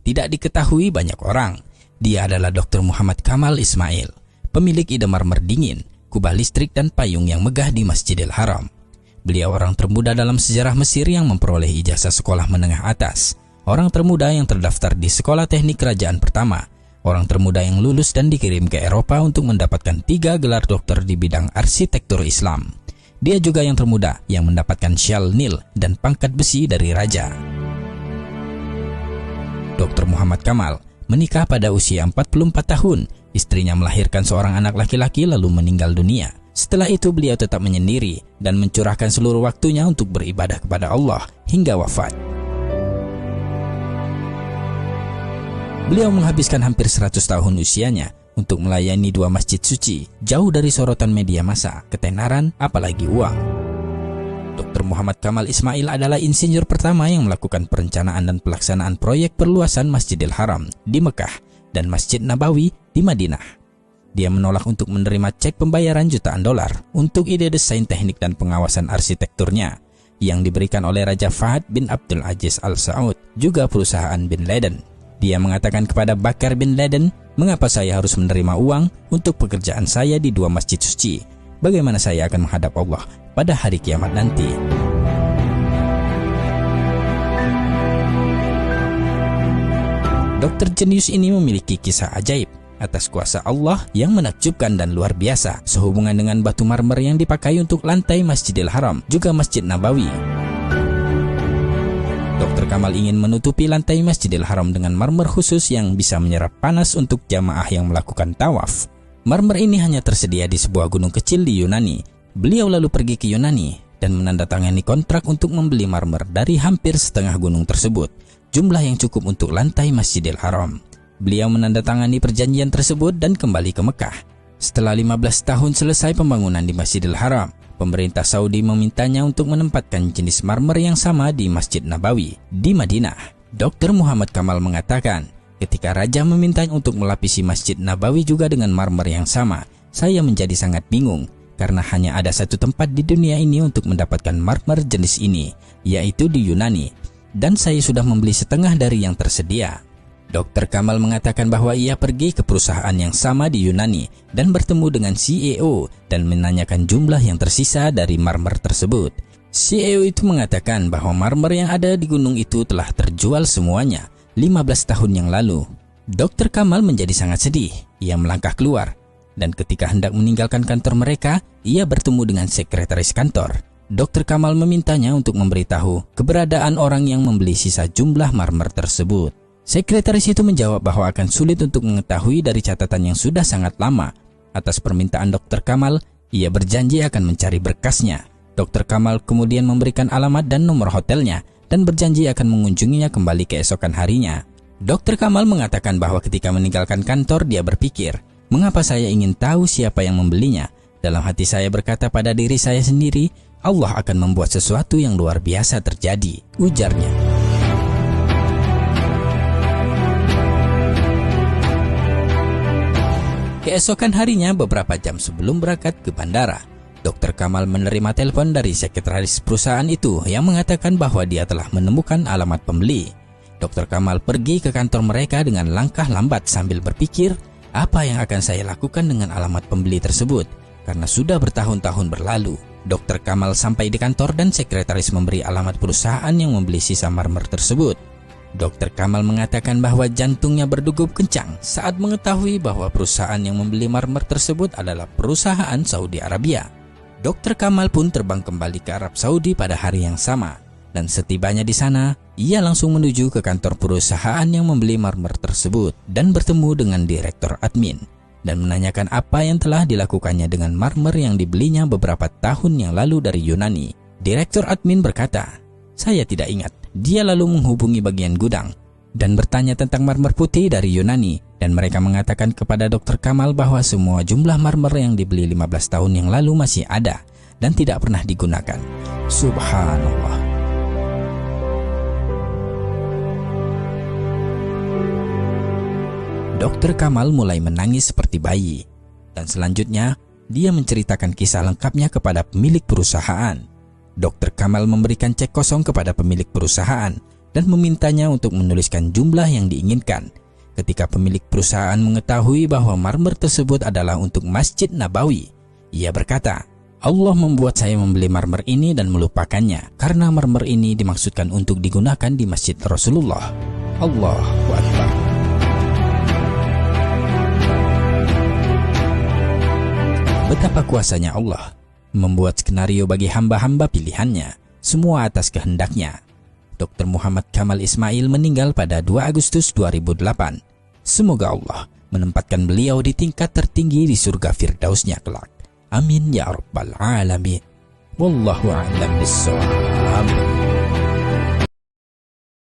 tidak diketahui banyak orang. Dia adalah Dr. Muhammad Kamal Ismail, pemilik ide marmer dingin, kubah listrik dan payung yang megah di Masjidil Haram. Beliau orang termuda dalam sejarah Mesir yang memperoleh ijazah sekolah menengah atas, orang termuda yang terdaftar di sekolah teknik kerajaan pertama, orang termuda yang lulus dan dikirim ke Eropa untuk mendapatkan 3 gelar dokter di bidang arsitektur Islam. Dia juga yang termuda yang mendapatkan syal Nil dan pangkat besi dari raja. Dr. Muhammad Kamal menikah pada usia 44 tahun. Istrinya melahirkan seorang anak laki-laki lalu meninggal dunia. Setelah itu beliau tetap menyendiri dan mencurahkan seluruh waktunya untuk beribadah kepada Allah hingga wafat. Beliau menghabiskan hampir 100 tahun usianya untuk melayani 2 masjid suci, jauh dari sorotan media massa, ketenaran, apalagi uang. Dr. Muhammad Kamal Ismail adalah insinyur pertama yang melakukan perencanaan dan pelaksanaan proyek perluasan Masjidil Haram di Mekah dan Masjid Nabawi di Madinah. Dia menolak untuk menerima cek pembayaran jutaan dolar untuk ide desain teknik dan pengawasan arsitekturnya yang diberikan oleh Raja Fahd bin Abdul Aziz Al Saud, juga perusahaan Bin Laden. Dia mengatakan kepada Bakar bin Laden, "Mengapa saya harus menerima uang untuk pekerjaan saya di 2 masjid suci? Bagaimana saya akan menghadap Allah pada hari kiamat nanti?" Dokter jenius ini memiliki kisah ajaib atas kuasa Allah yang menakjubkan dan luar biasa sehubungan dengan batu marmer yang dipakai untuk lantai Masjidil Haram, juga Masjid Nabawi. Dr. Kamal ingin menutupi lantai Masjidil Haram dengan marmer khusus yang bisa menyerap panas untuk jamaah yang melakukan tawaf. Marmer ini hanya tersedia di sebuah gunung kecil di Yunani. Beliau lalu pergi ke Yunani dan menandatangani kontrak untuk membeli marmer dari hampir setengah gunung tersebut, jumlah yang cukup untuk lantai Masjidil Haram. Beliau menandatangani perjanjian tersebut dan kembali ke Mekah. Setelah 15 tahun selesai pembangunan di Masjidil Haram, pemerintah Saudi memintanya untuk menempatkan jenis marmer yang sama di Masjid Nabawi di Madinah. Dr. Muhammad Kamal mengatakan, "Ketika raja memintanya untuk melapisi Masjid Nabawi juga dengan marmer yang sama, saya menjadi sangat bingung karena hanya ada satu tempat di dunia ini untuk mendapatkan marmer jenis ini, yaitu di Yunani, dan saya sudah membeli setengah dari yang tersedia." Dr. Kamal mengatakan bahwa ia pergi ke perusahaan yang sama di Yunani dan bertemu dengan CEO dan menanyakan jumlah yang tersisa dari marmer tersebut. CEO itu mengatakan bahwa marmer yang ada di gunung itu telah terjual semuanya 15 tahun yang lalu. Dr. Kamal menjadi sangat sedih. Ia melangkah keluar dan ketika hendak meninggalkan kantor mereka, ia bertemu dengan sekretaris kantor. Dr. Kamal memintanya untuk memberitahu keberadaan orang yang membeli sisa jumlah marmer tersebut. Sekretaris itu menjawab bahwa akan sulit untuk mengetahui dari catatan yang sudah sangat lama. Atas permintaan Dr. Kamal, ia berjanji akan mencari berkasnya. Dr. Kamal kemudian memberikan alamat dan nomor hotelnya dan berjanji akan mengunjunginya kembali keesokan harinya. Dr. Kamal mengatakan bahwa ketika meninggalkan kantor dia berpikir, "Mengapa saya ingin tahu siapa yang membelinya? Dalam hati saya berkata pada diri saya sendiri, Allah akan membuat sesuatu yang luar biasa terjadi," ujarnya. Keesokan harinya, beberapa jam sebelum berangkat ke bandara, Dr. Kamal menerima telepon dari sekretaris perusahaan itu yang mengatakan bahwa dia telah menemukan alamat pembeli. Dr. Kamal pergi ke kantor mereka dengan langkah lambat sambil berpikir, apa yang akan saya lakukan dengan alamat pembeli tersebut? Karena sudah bertahun-tahun berlalu. Dr. Kamal sampai di kantor dan sekretaris memberi alamat perusahaan yang membeli sisa marmer tersebut. Dr. Kamal mengatakan bahwa jantungnya berdegup kencang saat mengetahui bahwa perusahaan yang membeli marmer tersebut adalah perusahaan Saudi Arabia. Dr. Kamal pun terbang kembali ke Arab Saudi pada hari yang sama, dan setibanya di sana, ia langsung menuju ke kantor perusahaan yang membeli marmer tersebut dan bertemu dengan direktur admin dan menanyakan apa yang telah dilakukannya dengan marmer yang dibelinya beberapa tahun yang lalu dari Yunani. Direktur admin berkata, "Saya tidak ingat." Dia lalu menghubungi bagian gudang dan bertanya tentang marmer putih dari Yunani, dan mereka mengatakan kepada Dr. Kamal bahwa semua jumlah marmer yang dibeli 15 tahun yang lalu masih ada dan tidak pernah digunakan. Subhanallah. Dr. Kamal mulai menangis seperti bayi, dan selanjutnya dia menceritakan kisah lengkapnya kepada pemilik perusahaan. Dr. Kamal memberikan cek kosong kepada pemilik perusahaan dan dan memintanya untuk menuliskan jumlah yang diinginkan. Ketika pemilik perusahaan mengetahui bahwa marmer tersebut adalah untuk Masjid Nabawi, ia berkata, Allah membuat saya membeli marmer ini dan melupakannya, karena marmer ini dimaksudkan untuk digunakan di Masjid Rasulullah. Allahu Akbar. Betapa kuasanya Allah membuat skenario bagi hamba-hamba pilihannya, semua atas kehendaknya. Dr. Muhammad Kamal Ismail meninggal pada 2 Agustus 2008. Semoga Allah menempatkan beliau di tingkat tertinggi di surga Firdausnya kelak. Amin ya rabbal alamin. Wallahu a'lam bissawab.